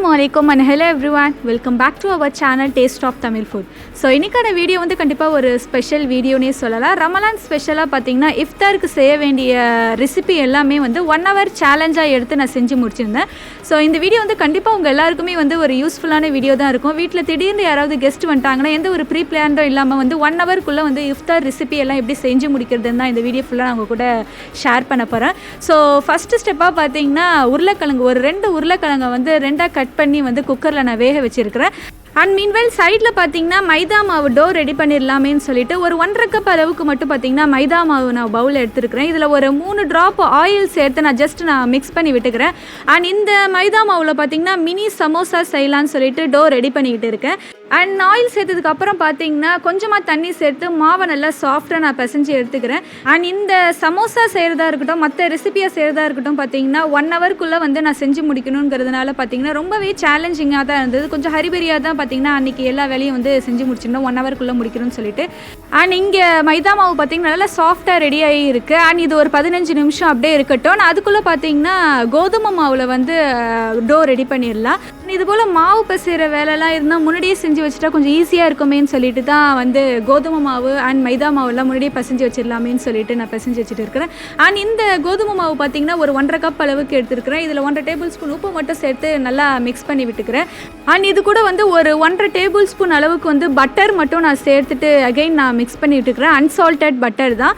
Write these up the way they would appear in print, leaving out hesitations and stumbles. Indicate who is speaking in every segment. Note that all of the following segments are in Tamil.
Speaker 1: Assalamualaikum and hello everyone, welcome back to our channel Taste of Tamil Food. So இன்றைக்கான வீடியோ வந்து கண்டிப்பாக ஒரு ஸ்பெஷல் வீடியோனே சொல்லலாம். ரமலான் ஸ்பெஷலாக பார்த்திங்கன்னா இஃப்தாருக்கு செய்ய வேண்டிய ரெசிபி எல்லாமே வந்து 1 hour சேலஞ்சாக எடுத்து நான் செஞ்சு முடிச்சிருந்தேன். ஸோ இந்த வீடியோ வந்து கண்டிப்பாக உங்கள் எல்லாருக்குமே வந்து ஒரு யூஸ்ஃபுல்லான வீடியோ தான் இருக்கும். வீட்டில் திடீர்னு யாராவது கெஸ்ட் வந்துட்டாங்கன்னா எந்த ஒரு ப்ரீ பிளான்டோ இல்லாமல் வந்து 1 hourக்குள்ளே வந்து இஃப்தார் ரெசிபி எல்லாம் எப்படி செஞ்சு முடிக்கிறதுன்னு தான் இந்த வீடியோ ஃபுல்லாக நான் உங்கள் கூட ஷேர் பண்ண போகிறேன். ஸோ ஃபஸ்ட்டு ஸ்டெப்பாக பார்த்திங்கன்னா உருளைக்கிழங்கு ஒரு 2 உருளைக்கிழங்கை வந்து 2ஆக கட் பண்ணி வந்து குக்கரில் நான் வேக வச்சுருக்கிறேன். அண்ட் மீன்வெல் சைடில் பார்த்தீங்கன்னா மைதா மாவு டோ ரெடி பண்ணிடலாமேன்னு சொல்லிட்டு ஒரு 1.5 கப் அளவுக்கு மட்டும் பார்த்தீங்கன்னா மைதா மாவு நான் பவுல் எடுத்துருக்கிறேன். இதில் ஒரு 3 ட்ராப் ஆயில் சேர்த்து நான் மிக்ஸ் பண்ணி விட்டுக்கிறேன். அண்ட் இந்த மைதா மாவில் பார்த்தீங்கன்னா மினி சமோசா செய்யலான்னு சொல்லிட்டு டோ ரெடி பண்ணிக்கிட்டு இருக்கேன். அண்ட் ஆயில் சேர்த்ததுக்கப்புறம் பார்த்தீங்கன்னா கொஞ்சமாக தண்ணி சேர்த்து மாவை நல்லா சாஃப்டாக நான் பிசைஞ்சு எடுத்துக்கிறேன். அண்ட் இந்த சமோசா செய்கிறதா இருக்கட்டும் மற்ற ரெசிபியாக செய்கிறதா இருக்கட்டும் பார்த்தீங்கன்னா 1 hourக்குள்ளே வந்து நான் செஞ்சு முடிக்கணுங்கிறதுனால பார்த்தீங்கன்னா ரொம்பவே சேலஞ்சிங்காக தான் இருந்தது. கொஞ்சம் ஹரிபரியாக தான் பார்த்தீங்கன்னா அன்றைக்கி எல்லா வேலையும் வந்து செஞ்சு முடிச்சிருந்தோம் 1 hourக்குள்ளே முடிக்கணும்னு சொல்லிட்டு. அண்ட் இங்கே மைதா மாவு பார்த்தீங்கன்னா நல்லா சாஃப்டாக ரெடி ஆகி இருக்குது. அண்ட் இது ஒரு 15 நிமிஷம் அப்படியே இருக்கட்டும். நான் அதுக்குள்ளே பார்த்தீங்கன்னா கோதுமை மாவில் வந்து டோ ரெடி பண்ணிடலாம். இது போல் மாவு பசைகிற வேலைலாம் இருந்தால் முன்னாடியே செஞ்சு வச்சுட்டா கொஞ்சம் ஈஸியாக இருக்குமேன்னு சொல்லிட்டு தான் வந்து கோதுமை மாவு அண்ட் மைதா மாவுலாம் முன்னாடியே பசைஞ்சு வச்சிடலாமேன்னு சொல்லிட்டு நான் பசைஞ்சு வச்சுட்டு இருக்கிறேன். அண்ட் இந்த கோதுமை மாவு பார்த்திங்கன்னா ஒரு 1.5 கப் அளவுக்கு எடுத்துருக்கிறேன். இதில் 1 டேபிள் ஸ்பூன் உப்பு மட்டும் சேர்த்து நல்லா மிக்ஸ் பண்ணி விட்டுக்கிறேன். அண்ட் இது கூட வந்து ஒரு 1.5 டேபிள் ஸ்பூன் அளவுக்கு வந்து பட்டர் மட்டும் நான் சேர்த்துட்டு அகைன் நான் மிக்ஸ் பண்ணி விட்டுக்கிறேன். அன்சால்டட் பட்டர் தான்.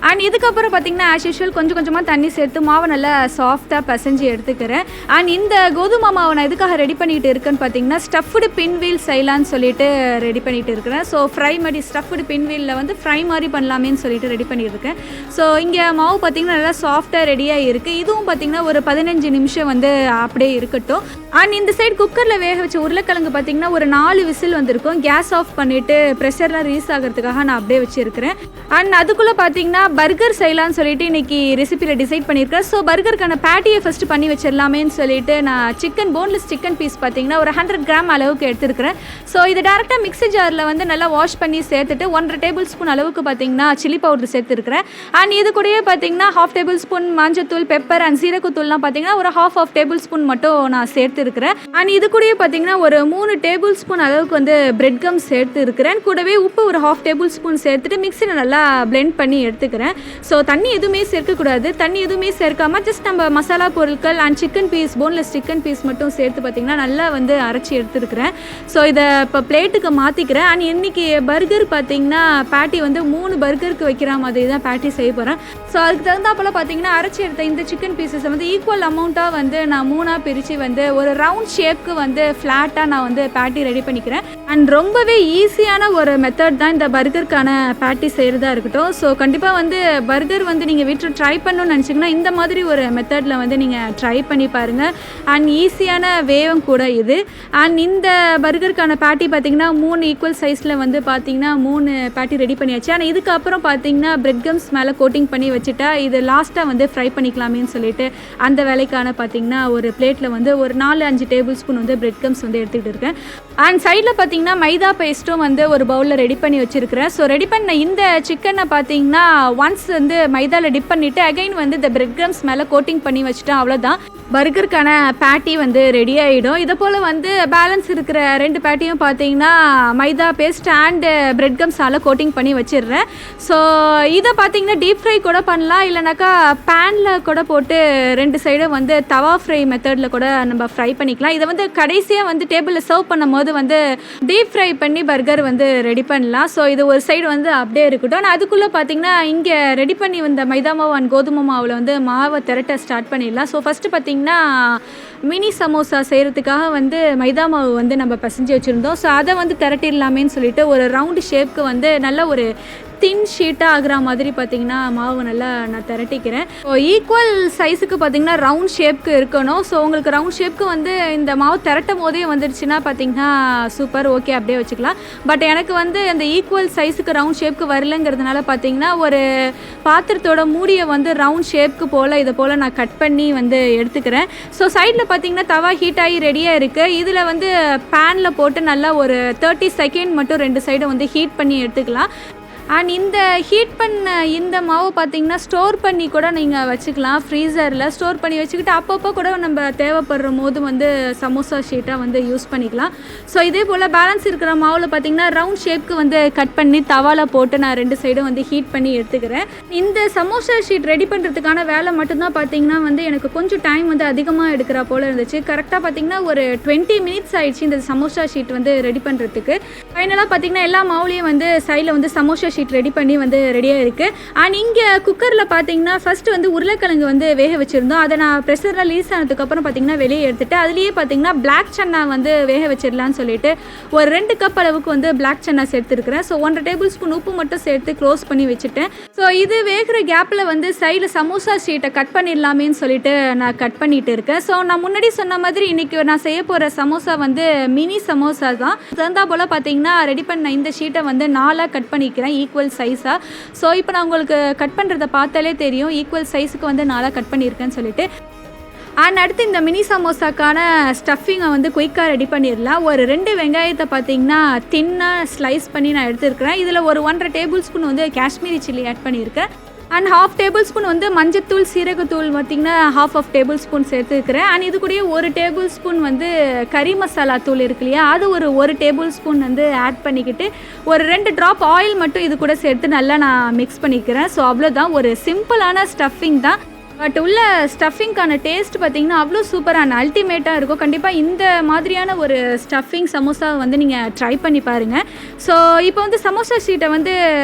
Speaker 1: அண்ட் இதுக்கப்புறம் பார்த்திங்கன்னா ஆஸ் யூஷுவல் கொஞ்சம் கொஞ்சமாக தண்ணி சேர்த்து மாவை நல்லா சாஃப்டாக பசைஞ்சு எடுத்துக்கிறேன். அண்ட் இந்த கோதுமை மாவை நான் எதுக்காக ரெடி பண்ணிகிட்டு இருக்கேன்னு பார்த்தீங்கன்னா ஸ்டஃப்டு பின்வீல் செய்யலான்னு சொல்லிட்டு ரெடி பண்ணிகிட்டு இருக்கிறேன். ஸோ ஃப்ரை மாதிரி ஸ்டஃப்டு பின்வீலில் வந்து ஃப்ரை மாதிரி பண்ணலாமேன்னு சொல்லிட்டு ரெடி பண்ணியிருக்கேன். ஸோ இங்கே மாவு பார்த்திங்கன்னா நல்லா சாஃப்டாக ரெடியாக இருக்குது. இதுவும் பார்த்திங்கன்னா ஒரு 15 நிமிஷம் வந்து அப்படியே இருக்கட்டும். அண்ட் இந்த சைடு குக்கரில் வேக வச்ச உருளைக்கிழங்கு பார்த்திங்கன்னா ஒரு 4 விசில் வந்திருக்கும். கேஸ் ஆஃப் பண்ணிவிட்டு ப்ரெஷர்லாம் ரீஸ் ஆகிறதுக்காக நான் அப்படியே வச்சுருக்கிறேன். அண்ட் அதுக்குள்ளே பார்த்திங்கன்னா பர்கர் செய்யலான்னு சொல்லிட்டு இன்றைக்கி ரெசிபியில் டிசைட் பண்ணியிருக்கேன். ஸோ பர்கருக்கான பேட்டியை ஃபஸ்ட்டு பண்ணி வச்சிடலாமேன்னு சொல்லிட்டு நான் போன்லெஸ் சிக்கன் பீஸ் பார்த்திங்கன்னா ஒரு 100 கிராம் அளவுக்கு எடுத்துருக்கிறேன். ஸோ இதை டேரெக்டாக மிக்ஸி ஜாரில் வந்து நல்லா வாஷ் பண்ணி சேர்த்துட்டு 1.5 டேபிள் ஸ்பூன் அளவுக்கு பார்த்திங்கன்னா சில்லி பவுடர் சேர்த்துருக்கிறேன். அண்ட் இது கூடயே பார்த்திங்கன்னா 1/2 டேபிள் ஸ்பூன் மஞ்சத்தூள் பெப்பர் அண்ட் சீரகத்தூள்லாம் பார்த்திங்கன்னா ஒரு 1/2 டேபிள் ஸ்பூன் மட்டும் நான் சேர்த்துருக்கிறேன். அண்ட் இது கூடயே பார்த்திங்கன்னா ஒரு 3 டேபிள் ஸ்பூன் அளவுக்கு வந்து பிரெட் கம் சேர்த்து இருக்கிறேன். கூடவே உப்பு ஒரு 1/2 டேபிள் ஸ்பூன் சேர்த்துட்டு மிக்ஸியில் நல்லா பிளெண்ட் பண்ணி எடுத்துக்கிறேன். ஸோ தண்ணி எதுவுமே சேர்க்கக்கூடாது. தண்ணி எதுவுமே சேர்க்காமல் ஜஸ்ட் நம்ம மசாலா பொருட்கள் and chicken piece boneless chicken piece மட்டும் சேர்த்து பார்த்திங்கன்னா நல்லா வந்து அரைச்சி எடுத்துருக்கிறேன். ஸோ இதை இப்போ பிளேட்டுக்கு மாற்றிக்கிறேன். அண்ட் இன்றைக்கி பர்கர் பார்த்திங்கன்னா பேட்டி வந்து 3 பர்கருக்கு வைக்கிற மாதிரி தான் பேட்டி செய்ய போகிறேன். ஸோ அதுக்கு தகுந்தாப்பில் பார்த்திங்கன்னா அரைச்சி எடுத்த இந்த சிக்கன் பீஸஸை வந்து ஈக்குவல் அமௌண்ட்டாக வந்து நான் 3ஆக பிரித்து வந்து ஒரு ரவுண்ட் ஷேப்க்கு வந்து ஃப்ளாட்டாக நான் வந்து பேட்டி ரெடி பண்ணிக்கிறேன். அண்ட் ரொம்பவே ஈஸியான ஒரு மெத்தட் தான் இந்த பர்கருக்கான பேட்டி செய்கிறதா இருக்கட்டும். ஸோ கண்டிப்பாக வந்து பர்கர் வந்து நீங்கள் வீட்டில் ட்ரை பண்ணணும்னு நினச்சிங்கன்னா இந்த மாதிரி ஒரு மெத்தடில் வந்து நீங்கள் ட்ரை பண்ணி பாருங்கள். அண்ட் ஈஸியான வேவும் கூட இது. அண்ட் இந்த பர்கருக்கான பேட்டி பார்த்திங்கன்னா 3 ஈக்குவல் சைஸில் வந்து பார்த்திங்கன்னா 3 பேட்டி ரெடி பண்ணியாச்சு. ஆனால் இதுக்கப்புறம் பார்த்திங்கன்னா பிரெட் கம்ஸ் மேலே கோட்டிங் பண்ணி வச்சுட்டா இது லாஸ்ட்டாக வந்து ஃப்ரை பண்ணிக்கலாமேன்னு சொல்லிட்டு அந்த வேலைக்கான பார்த்திங்கன்னா ஒரு பிளேட்டில் வந்து ஒரு 4-5 டேபிள் ஸ்பூன் வந்து பிரெட் கம்ஸ் வந்து எடுத்துக்கிட்டு இருக்கேன். அண்ட் சைடில் பார்த்திங்கன்னா மைதா பேஸ்ட்டும் வந்து ஒரு பவுலில் ரெடி பண்ணி வச்சுருக்கிறேன். ஸோ ரெடி பண்ண இந்த சிக்கனை பார்த்திங்கன்னா ஒன்ஸ் வந்து மைதாவில் டிப் பண்ணிவிட்டு அகைன் வந்து இந்த பிரெட் கிரம்ஸ் மேலே கோட்டிங் பண்ணி வச்சுட்டா அவ்வளோதான் பர்கருக்கான பேட்டி வந்து ரெடி ஆகிடும். இதை போல் வந்து பேலன்ஸ் இருக்கிற 2 பேட்டியும் பார்த்தீங்கன்னா மைதா பேஸ்ட் அண்டு பிரெட் கம்ஸால் கோட்டிங் பண்ணி வச்சிடுறேன். ஸோ இதை பார்த்தீங்கன்னா டீப் ஃப்ரை கூட பண்ணலாம். இல்லைனாக்கா பேனில் கூட போட்டு 2 சைடும் வந்து தவா ஃப்ரை மெத்தடில் கூட நம்ம ஃப்ரை பண்ணிக்கலாம். இதை வந்து கடைசியாக வந்து டேபிளில் சர்வ் பண்ணும் போது வந்து டீப் ஃப்ரை பண்ணி பர்கர் வந்து ரெடி பண்ணலாம். ஸோ இது ஒரு சைடு வந்து அப்படியே இருக்கட்டும். ஆனால் அதுக்குள்ளே பார்த்தீங்கன்னா இங்கே ரெடி பண்ணி வந்த மைதா மாவு அண்ட் கோதுமை மாவில் வந்து மாவை திரட்ட ஸ்டார்ட் பண்ணிடலாம். ஸோ ஃபஸ்ட்டு பார்த்திங்கன்னா மினி சமோசா செய்கிறதுக்காக வந்து மைதா மாவு வந்து நம்ம பசைஞ்சு வச்சுருந்தோம். ஸோ அதை வந்து திரட்டிடலாமேன்னு சொல்லிட்டு ஒரு ரவுண்டு ஷேப்க்கு வந்து நல்ல ஒரு தின் ஷீட்டாக ஆகிற மாதிரி பார்த்திங்கன்னா மாவு நல்லா நான் திரட்டிக்கிறேன். ஸோ ஈக்குவல் சைஸுக்கு பார்த்திங்கன்னா ரவுண்ட் ஷேப்க்கு இருக்கணும். ஸோ உங்களுக்கு ரவுண்ட் ஷேப்க்கு வந்து இந்த மாவு திரட்டும் போதே வந்துடுச்சுன்னா பார்த்திங்கன்னா சூப்பர் ஓகே அப்படியே வச்சுக்கலாம். பட் எனக்கு வந்து அந்த ஈக்குவல் சைஸுக்கு ரவுண்ட் ஷேப்க்கு வரலங்கிறதுனால பார்த்திங்கன்னா ஒரு பாத்திரத்தோட மூடியை வந்து ரவுண்ட் ஷேப்க்கு போல் இதை போல் நான் கட் பண்ணி வந்து எடுத்துக்கிறேன். ஸோ சைடில் பார்த்திங்கன்னா தவா ஹீட் ஆகி ரெடியாக இருக்குது. இதில் வந்து பேனில் போட்டு நல்லா ஒரு 30 செகண்ட் மட்டும் 2 சைடும் வந்து ஹீட் பண்ணி எடுத்துக்கலாம். அண்ட் இந்த ஹீட் பண்ண இந்த மாவு பார்த்திங்கன்னா ஸ்டோர் பண்ணி கூட நீங்கள் வச்சுக்கலாம். ஃப்ரீசரில் ஸ்டோர் பண்ணி வச்சுக்கிட்டு அப்பப்போ கூட நம்ம தேவைப்படுற போது வந்து சமோசா ஷீட்டாக வந்து யூஸ் பண்ணிக்கலாம். ஸோ இதே போல் பேலன்ஸ் இருக்கிற மாவில் பார்த்திங்கன்னா ரவுண்ட் ஷேப்க்கு வந்து கட் பண்ணி தவாவில் போட்டு நான் 2 சைடும் வந்து ஹீட் பண்ணி எடுத்துக்கிறேன். இந்த சமோசா ஷீட் ரெடி பண்ணுறதுக்கான வேலை மட்டும்தான் பார்த்திங்கன்னா வந்து எனக்கு கொஞ்சம் டைம் வந்து அதிகமாக எடுக்கிற போல் இருந்துச்சு. கரெக்டாக பார்த்திங்கன்னா ஒரு 20 மினிட்ஸ் ஆயிடுச்சு இந்த சமோசா ஷீட் வந்து ரெடி பண்ணுறதுக்கு. ஃபைனலாக பார்த்திங்கன்னா எல்லா மாவுலேயும் வந்து சைடில் வந்து சமோசா ஷீட் ரெடி பண்ணி வந்து ரெடியாக இருக்குது. அண்ட் இங்கே குக்கரில் பார்த்தீங்கன்னா ஃபஸ்ட்டு வந்து உருளைக்கிழங்கு வந்து வேக வச்சுருந்தோம். அதை நான் ப்ரெஷரில் ரிலீஸ் ஆனதுக்கப்புறம் பார்த்திங்கன்னா வெளியே எடுத்துகிட்டு அதுலேயே பார்த்திங்கன்னா பிளாக் சன்னா வந்து வேக வச்சிடலான்னு சொல்லிட்டு ஒரு 2 கப் அளவுக்கு வந்து பிளாக் சன்னா சேர்த்துருக்கிறேன். ஸோ 1.5 டேபிள் ஸ்பூன் உப்பு மட்டும் சேர்த்து க்ளோஸ் பண்ணி வச்சுட்டேன். ஸோ இது வேகிற கேப்பில் வந்து சைடில் சமோசா ஷீட்டை கட் பண்ணிடலாமேன்னு சொல்லிட்டு நான் கட் பண்ணிகிட்டு இருக்கேன். ஸோ நான் முன்னாடி சொன்ன மாதிரி இன்றைக்கி நான் செய்ய போகிற சமோசா வந்து மினி சமோசா தான். தந்தா போல் பார்த்திங்கன்னா ரெடி பண்ண இந்த ஷீட்டை வந்து 4ஆக கட் பண்ணிக்கிறேன் ஈக்குவல் சைஸாக. ஸோ இப்போ நான் உங்களுக்கு கட் பண்ணுறதை பார்த்தாலே தெரியும் ஈக்குவல் சைஸுக்கு வந்து 4ஆக கட் பண்ணியிருக்கேன்னு சொல்லிட்டு. அண்ட் அடுத்து இந்த மினி சமோசாக்கான ஸ்டஃபிங்கை வந்து குயிக்காக ரெடி பண்ணிடலாம். ஒரு 2 வெங்காயத்தை பார்த்திங்கன்னா தின்னாக ஸ்லைஸ் பண்ணி நான் எடுத்துருக்கிறேன். இதில் ஒரு 1.5 டேபிள் ஸ்பூன் வந்து காஷ்மீரி சில்லி ஆட் பண்ணியிருக்கேன். அண்ட் 1/2 டேபிள் ஸ்பூன் வந்து மஞ்சத்தூள் சீரகத்தூள் பார்த்திங்கன்னா 1/2 டேபிள் ஸ்பூன் சேர்த்துக்கிறேன். அண்ட் இது கூடயே 1 டேபிள் ஸ்பூன் வந்து கறி மசாலா தூள் இருக்கு இல்லையா, அது ஒரு 1 டேபிள் ஸ்பூன் வந்து ஆட் பண்ணிக்கிட்டு ஒரு 2 ட்ராப் ஆயில் மட்டும் இது கூட சேர்த்து நல்லா நான் மிக்ஸ் பண்ணிக்கிறேன். ஸோ அவ்வளோதான், ஒரு சிம்பிளான ஸ்டஃபிங் தான். பட் உள்ள ஸ்டஃபிங்கான டேஸ்ட் பார்த்திங்கன்னா அவ்வளோ சூப்பரான அல்டிமேட்டாக இருக்கும். கண்டிப்பாக இந்த மாதிரியான ஒரு ஸ்டஃபிங் சமோசாவை வந்து நீங்கள் ட்ரை பண்ணி பாருங்கள். ஸோ இப்போ வந்து சமோசா ஷீட்டை வந்து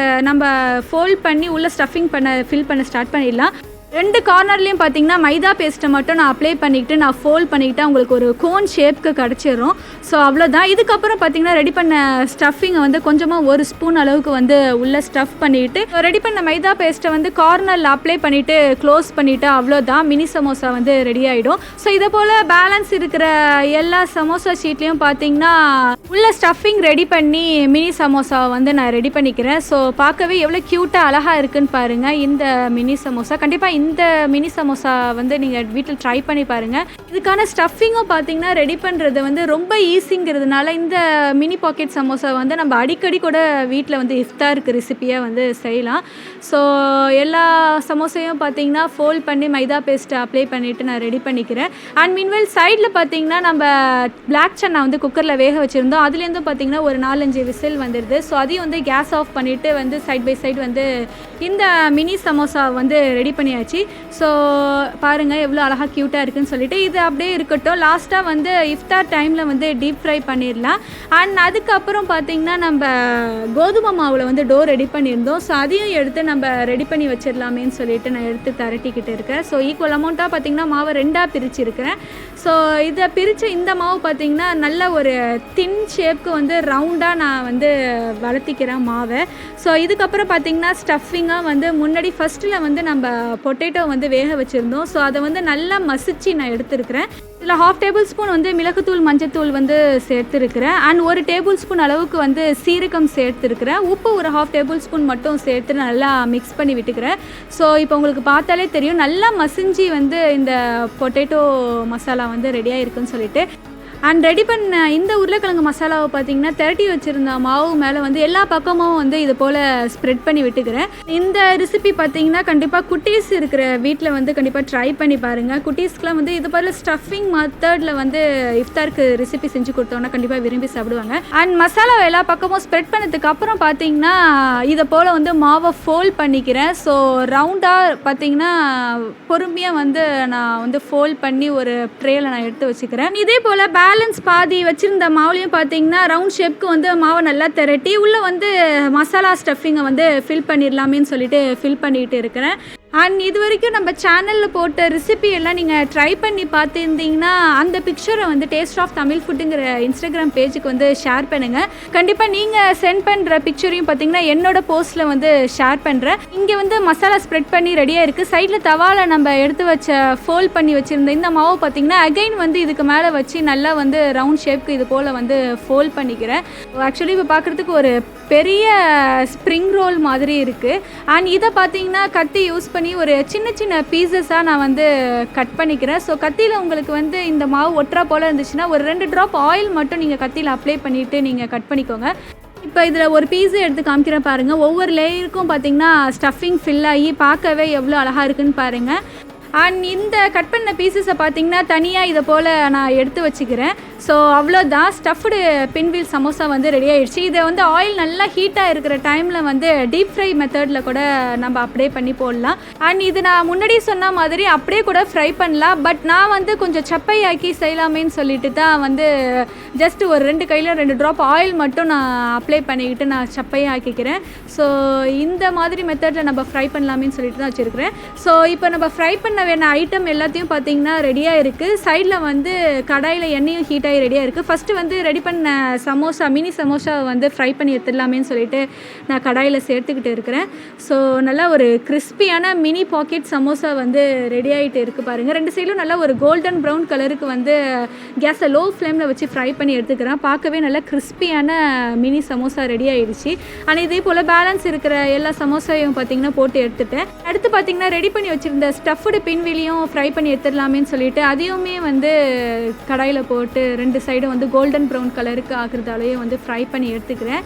Speaker 1: நம்ம ஃபோல்ட் பண்ணி உள்ள ஸ்டஃபிங் ஃபில் பண்ண ஸ்டார்ட் பண்ணிடலாம். 2 கார்னர்லேயும் பார்த்திங்கன்னா மைதா பேஸ்ட்டை மட்டும் நான் அப்ளை பண்ணிக்கிட்டு நான் ஃபோல்ட் பண்ணிக்கிட்டு உங்களுக்கு ஒரு கோன் ஷேப்க்கு கிடச்சிடும். ஸோ அவ்வளோதான். இதுக்கப்புறம் பார்த்திங்கன்னா ரெடி பண்ண ஸ்டஃபிங்கை வந்து கொஞ்சமாக 1 ஸ்பூன் அளவுக்கு வந்து உள்ளே ஸ்டஃப் பண்ணிவிட்டு ரெடி பண்ண மைதா பேஸ்ட்டை வந்து கார்னரில் அப்ளை பண்ணிவிட்டு க்ளோஸ் பண்ணிவிட்டு அவ்வளோதான், மினி சமோசா வந்து ரெடி ஆகிடும். ஸோ இதை போல் பேலன்ஸ் இருக்கிற எல்லா சமோசா ஷீட்லேயும் பார்த்திங்கன்னா உள்ள ஸ்டஃபிங் ரெடி பண்ணி மினி சமோசாவை வந்து நான் ரெடி பண்ணிக்கிறேன். ஸோ பார்க்கவே எவ்வளோ க்யூட்டாக அழகாக இருக்குதுன்னு பாருங்கள் இந்த மினி சமோசா. கண்டிப்பாக இந்த மினி சமோசா வந்து நீங்கள் வீட்டில் ட்ரை பண்ணி பாருங்கள். இதுக்கான ஸ்டஃபிங்கும் பார்த்திங்கன்னா ரெடி பண்ணுறது வந்து ரொம்ப ஈஸிங்கிறதுனால இந்த மினி பாக்கெட் சமோசா வந்து நம்ம அடிக்கடி கூட வீட்டில் வந்து இஃப்தாருக்கு ரெசிப்பியாக வந்து செய்யலாம். ஸோ எல்லா சமோசையும் பார்த்திங்கன்னா ஃபோல்ட் பண்ணி மைதா பேஸ்ட்டை அப்ளை பண்ணிவிட்டு நான் ரெடி பண்ணிக்கிறேன். அண்ட் மீன்வெல் சைடில் பார்த்திங்கன்னா நம்ம பிளாக் சன்னா வந்து குக்கரில் வேக வச்சுருந்தோம். அதுலேருந்து பார்த்திங்கன்னா ஒரு 4-5 விசில் வந்துடுது. ஸோ அதையும் வந்து கேஸ் ஆஃப் பண்ணிவிட்டு வந்து சைட் பை சைடு வந்து இந்த மினி சமோசா வந்து ரெடி பண்ணியாச்சு. ஸோ பாருங்கள் எவ்வளோ அழகாக க்யூட்டாக இருக்குதுன்னு சொல்லிட்டு இது அப்படியே இருக்கட்டும். லாஸ்ட்டாக வந்து இஃப்தார் டைமில் வந்து டீப் ஃப்ரை பண்ணிடலாம். அண்ட் அதுக்கப்புறம் பார்த்திங்கன்னா நம்ம கோதுமை மாவில் வந்து டோ ரெடி பண்ணியிருந்தோம். ஸோ அதையும் எடுத்து நம்ம ரெடி பண்ணி வச்சிடலாமேன்னு சொல்லிட்டு நான் எடுத்து திரட்டிக்கிட்டு இருக்கேன். ஸோ ஈக்குவல் அமௌண்ட்டாக பார்த்திங்கன்னா மாவை 2ஆக பிரிச்சுருக்கிறேன். ஸோ இதை பிரித்த இந்த மாவு பார்த்திங்கன்னா நல்ல ஒரு தின் ஷேப்க்கு வந்து ரவுண்டாக நான் வந்து வளர்த்திக்கிறேன் மாவை. ஸோ இதுக்கப்புறம் பார்த்திங்கன்னா ஸ்டஃபிங்காக வந்து முன்னாடி ஃபஸ்ட்டில் வந்து நம்ம பொட்டேட்டோ வந்து வேக வச்சுருந்தோம். ஸோ அதை வந்து நல்லா மசிச்சு நான் எடுத்துருக்கிறேன். இதில் 1/2 டேபிள் ஸ்பூன் வந்து மிளகுத்தூள் மஞ்சத்தூள் வந்து சேர்த்துருக்கிறேன். அண்ட் 1 டேபிள் ஸ்பூன் அளவுக்கு வந்து சீரகம் சேர்த்துருக்கிறேன். உப்பு ஒரு 1/2 டேபிள் ஸ்பூன் மட்டும் சேர்த்து நல்லா மிக்ஸ் பண்ணி விட்டுக்கிறேன். ஸோ இப்போ உங்களுக்கு பார்த்தாலே தெரியும் நல்லா மசிஞ்சு வந்து இந்த பொட்டேட்டோ மசாலா வந்து ரெடியாக இருக்குன்னு சொல்லிட்டு. அண்ட் ரெடி பண்ண இந்த உருளைக்கிழங்கு மசாலாவை பார்த்திங்கன்னா திரட்டி வச்சுருந்த மாவு மேலே வந்து எல்லா பக்கமும் வந்து இது போல் ஸ்ப்ரெட் பண்ணி விட்டுக்கிறேன். இந்த ரெசிபி பார்த்திங்கன்னா கண்டிப்பாக குட்டீஸ் இருக்கிற வீட்டில் வந்து கண்டிப்பாக ட்ரை பண்ணி பாருங்கள். குட்டீஸ்க்கெலாம் வந்து இது போல் ஸ்டஃபிங் மெத்தடில் வந்து இஃப்தாருக்கு ரெசிபி செஞ்சு கொடுத்தோன்னா கண்டிப்பாக விரும்பி சாப்பிடுவாங்க. அண்ட் மசாலாவை எல்லா பக்கமும் ஸ்ப்ரெட் பண்ணதுக்கு அப்புறம் பார்த்திங்கன்னா இதை போல் வந்து மாவை ஃபோல்ட் பண்ணிக்கிறேன். ஸோ ரவுண்டாக பார்த்திங்கன்னா பொறுமையாக வந்து நான் வந்து ஃபோல்ட் பண்ணி ஒரு ட்ரேயில் நான் எடுத்து வச்சுக்கிறேன். இதே போல் பேலன்ஸ் பாதி வச்சுருந்த மாவுலையும் பார்த்தீங்கன்னா ரவுண்ட் ஷேப்க்கு வந்து மாவை நல்லா திரட்டி உள்ளே வந்து மசாலா ஸ்டஃபிங்கை வந்து ஃபில் பண்ணிடலாமேன்னு சொல்லிட்டு ஃபில் பண்ணிகிட்டு இருக்கிறேன். அண்ட் இது வரைக்கும் நம்ம சேனலில் போட்ட ரெசிபி எல்லாம் நீங்கள் ட்ரை பண்ணி பார்த்துருந்தீங்கன்னா அந்த பிக்சரை வந்து டேஸ்ட் ஆஃப் தமிழ் ஃபுட்டுங்கிற இன்ஸ்டாகிராம் பேஜுக்கு வந்து ஷேர் பண்ணுங்கள். கண்டிப்பாக நீங்கள் சென்ட் பண்ணுற பிக்சரையும் பார்த்தீங்கன்னா என்னோடய போஸ்ட்டில் வந்து ஷேர் பண்ணுறேன். இங்கே வந்து மசாலா ஸ்ப்ரெட் பண்ணி ரெடியாக இருக்குது. சைடில் தவாவில் நம்ம எடுத்து வச்ச ஃபோல்ட் பண்ணி வச்சுருந்த இந்த மாவு பார்த்திங்கன்னா அகைன் வந்து இதுக்கு மேலே வச்சு நல்லா வந்து ரவுண்ட் ஷேப்க்கு இது போல் வந்து ஃபோல்ட் பண்ணிக்கிறேன். ஆக்சுவலி இப்போ பார்க்குறதுக்கு ஒரு பெரிய ஸ்ப்ரிங் ரோல் மாதிரி இருக்குது. அண்ட் இதை பார்த்தீங்கன்னா கத்தி யூஸ் பண்ணி ஒரு சின்ன சின்ன பீசஸாக நான் வந்து கட் பண்ணிக்கிறேன். ஸோ கத்தியில் உங்களுக்கு வந்து இந்த மாவு ஒட்டுறா போல் இருந்துச்சுன்னா ஒரு 2 ட்ராப் ஆயில் மட்டும் நீங்கள் கத்தியில் அப்ளை பண்ணிவிட்டு நீங்கள் கட் பண்ணிக்கோங்க. இப்போ இதில் ஒரு பீஸு எடுத்து காமிக்கிறேன் பாருங்கள். ஒவ்வொரு லேயருக்கும் பார்த்திங்கன்னா ஸ்டஃபிங் ஃபில் ஆகி பார்க்கவே எவ்வளோ அழகாக இருக்குதுன்னு பாருங்கள். அண்ட் இந்த கட் பண்ண பீசஸை பார்த்திங்கன்னா தனியாக இதை போல் நான் எடுத்து வச்சுக்கிறேன். ஸோ அவ்வளோதான், ஸ்டஃப்டு பின்வீல் சமோசா வந்து ரெடி ஆகிடுச்சு. இதை வந்து ஆயில் நல்லா ஹீட்டாக இருக்கிற டைமில் வந்து டீப் ஃப்ரை மெத்தடில் கூட நம்ம அப்படியே பண்ணி போடலாம். அண்ட் இது நான் முன்னாடி சொன்ன மாதிரி அப்படியே கூட ஃப்ரை பண்ணலாம். பட் நான் வந்து கொஞ்சம் சப்பையாக்கி செய்யலாமேன்னு சொல்லிட்டு தான் வந்து ஜஸ்ட் ஒரு 2 கையில் 2 ட்ராப் ஆயில் மட்டும் நான் அப்ளை பண்ணிக்கிட்டு நான் சப்பையாக்கிக்கிறேன். ஸோ இந்த மாதிரி மெத்தடில் நம்ம ஃப்ரை பண்ணலாமேன்னு சொல்லிட்டு தான் வச்சுருக்கிறேன். ஸோ இப்போ நம்ம ஃப்ரை பண்ண வேணால் ஐட்டம் எல்லாத்தையும் பார்த்திங்கன்னா ரெடியாக இருக்குது. சைடில் வந்து கடாயில் எண்ணெயும் ஹீட்டாக ரெடியாக இருக்குது. ஃபஸ்ட்டு வந்து ரெடி பண்ண சமோசா மினி சமோசாவை வந்து ஃப்ரை பண்ணி எடுத்துடலாமேன்னு சொல்லிட்டு நான் கடாயில் சேர்த்துக்கிட்டு இருக்கிறேன். ஸோ நல்லா ஒரு கிறிஸ்பியான மினி பாக்கெட் சமோசா வந்து ரெடி ஆகிட்டு இருக்குது பாருங்கள். 2 சைடும் நல்லா ஒரு கோல்டன் ப்ரௌன் கலருக்கு வந்து கேஸை லோ ஃப்ளேமில் வச்சு ஃப்ரை பண்ணி எடுத்துக்கிறேன். பார்க்கவே நல்லா கிறிஸ்பியான மினி சமோசா ரெடி ஆகிடுச்சு. ஆனால் இதே போல் பேலன்ஸ் இருக்கிற எல்லா சமோசாவையும் பார்த்திங்கன்னா போட்டு எடுத்துட்டேன். அடுத்து பார்த்திங்கன்னா ரெடி பண்ணி வச்சுருந்த ஸ்டஃப்டு பின்வீலையும் ஃப்ரை பண்ணி எடுத்துடலாமேன்னு சொல்லிட்டு அதையுமே வந்து கடாயில் போட்டு 2 சைடும் வந்து கோல்டன் ப்ரௌன் கலருக்கு ஆகுறதாலேயே வந்து ஃப்ரை பண்ணி எடுத்துக்கிறேன்.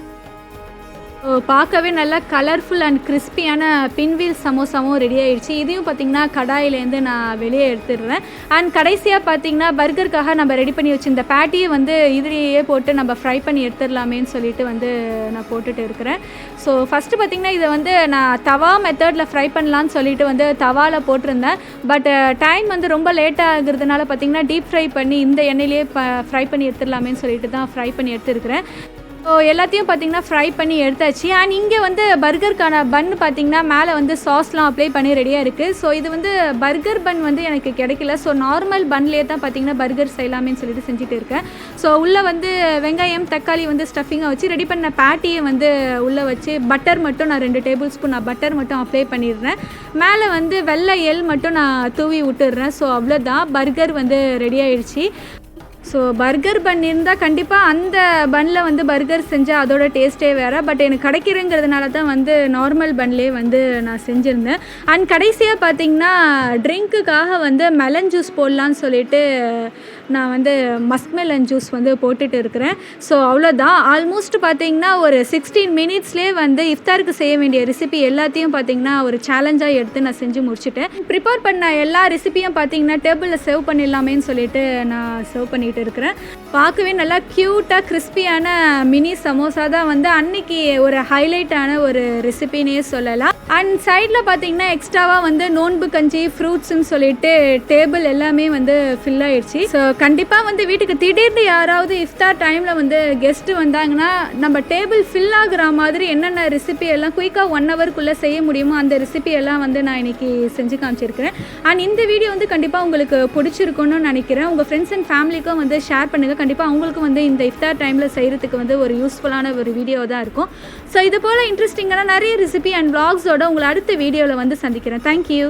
Speaker 1: பார்க்கவே நல்லா கலர்ஃபுல் அண்ட் கிறிஸ்பியான பின்வீல் சமோசாவும் ரெடி ஆகிடுச்சு. இதையும் பார்த்திங்கன்னா கடாயிலேருந்து நான் வெளியே எடுத்துடுறேன். அண்ட் கடைசியாக பார்த்திங்கன்னா பர்கருக்காக நம்ம ரெடி பண்ணி வச்சுருந்த பேட்டியை வந்து இதுலேயே போட்டு நம்ம ஃப்ரை பண்ணி எடுத்துடலாமேன்னு சொல்லிட்டு வந்து நான் போட்டுட்டு இருக்கிறேன். ஸோ ஃபஸ்ட்டு பார்த்திங்கன்னா இதை வந்து நான் தவா மெத்தடில் ஃப்ரை பண்ணலான்னு சொல்லிட்டு வந்து தவாவில் போட்டிருந்தேன். பட் டைம் வந்து ரொம்ப லேட்டாக ஆகுறதுனால பார்த்திங்கன்னா டீப் ஃப்ரை பண்ணி இந்த எண்ணெயிலேயே ஃப்ரை பண்ணி எடுத்துடலாமேன்னு சொல்லிட்டு தான் ஃப்ரை பண்ணி எடுத்துருக்கிறேன். ஸோ எல்லாத்தையும் பார்த்திங்கன்னா ஃப்ரை பண்ணி எடுத்தாச்சு. அண்ட் இங்கே வந்து பர்கருக்கான பன் பார்த்திங்கன்னா மேலே வந்து சாஸ்லாம் அப்ளை பண்ணி ரெடியாக இருக்குது. ஸோ இது வந்து பர்கர் பன் வந்து எனக்கு கிடைக்கல. ஸோ நார்மல் பன்லேயே தான் பார்த்திங்கன்னா பர்கர் செய்யலாமேன்னு சொல்லிட்டு செஞ்சுட்டு இருக்கேன். ஸோ உள்ளே வந்து வெங்காயம் தக்காளி வந்து ஸ்டஃபிங்காக வச்சு ரெடி பண்ண பேட்டியை வந்து உள்ளே வச்சு பட்டர் மட்டும் நான் 2 டேபிள் ஸ்பூன் நான் பட்டர் மட்டும் அப்ளை பண்ணிடுறேன். மேலே வந்து வெள்ளை எள் மட்டும் நான் தூவி விட்டுடுறேன். ஸோ அவ்வளோதான், பர்கர் வந்து ரெடி ஆகிடுச்சு. ஸோ பர்கர் பன் இருந்தால் கண்டிப்பாக அந்த பன்னில் வந்து பர்கர் செஞ்சால் அதோட டேஸ்ட்டே வேறு. பட் எனக்கு கிடைக்கிறங்கிறதுனால தான் வந்து நார்மல் பன்லேயே வந்து நான் செஞ்சுருந்தேன். அண்ட் கடைசியாக பார்த்திங்கன்னா ட்ரிங்க்குக்காக வந்து மெலன் ஜூஸ் போடலான்னு சொல்லிட்டு நான் வந்து மஸ்க்மெலன் ஜூஸ் வந்து போட்டுட்டு இருக்கிறேன். ஸோ அவ்வளோதான், ஆல்மோஸ்ட் பார்த்திங்கன்னா ஒரு 16 மினிட்ஸ்லேயே வந்து இஃப்தாருக்கு செய்ய வேண்டிய ரெசிபி எல்லாத்தையும் பார்த்திங்கன்னா ஒரு சேலஞ்சாக எடுத்து நான் செஞ்சு முடிச்சுட்டேன். ப்ரிப்பேர் பண்ண எல்லா ரெசிபியும் பார்த்திங்கன்னா டேபிளில் சர்வ் பண்ணிடலாமேன்னு சொல்லிட்டு நான் சர்வ் பண்ணிட்டு இருக்கிறேன். பார்க்கவே நல்லா க்யூட்டாக கிறிஸ்பியான மினி சமோசா தான் வந்து அன்னைக்கு ஒரு ஹைலைட்டான ஒரு ரெசிபினே சொல்லலாம். அண்ட் சைடில் பார்த்திங்கன்னா எக்ஸ்ட்ராவாக வந்து நோன்பு கஞ்சி ஃப்ரூட்ஸ்ன்னு சொல்லிட்டு டேபிள் எல்லாமே வந்து ஃபில் ஆகிடுச்சு. ஸோ கண்டிப்பாக வந்து வீட்டுக்கு திடீர்னு யாராவது இஃப்தார் டைமில் வந்து கெஸ்ட்டு வந்தாங்கன்னா நம்ம டேபிள் ஃபில் ஆகுற மாதிரி என்னென்ன ரெசிபி எல்லாம் குயிக்காக 1 ஹவருக்குள்ளே செய்ய முடியுமோ அந்த ரெசிபி எல்லாம் வந்து நான் இன்றைக்கி செஞ்சு காமிச்சிருக்கிறேன். அண்ட் இந்த வீடியோ வந்து கண்டிப்பாக உங்களுக்கு பிடிச்சிருக்குன்னு நினைக்கிறேன். உங்கள் ஃப்ரெண்ட்ஸ் அண்ட் ஃபேமிலிக்கும் வந்து ஷேர் பண்ணுங்கள். கண்டிப்பாக அவங்களுக்கும் வந்து இந்த இஃப்தார் டைமில் செய்கிறதுக்கு வந்து ஒரு யூஸ்ஃபுல்லான ஒரு வீடியோ தான் இருக்கும். ஸோ இது போல் இன்ட்ரெஸ்டிங்கான நிறைய ரெசிபி அண்ட் வ்ளாக்ஸோட உங்களை அடுத்த வீடியோவில் வந்து சந்திக்கிறேன். தேங்க்யூ.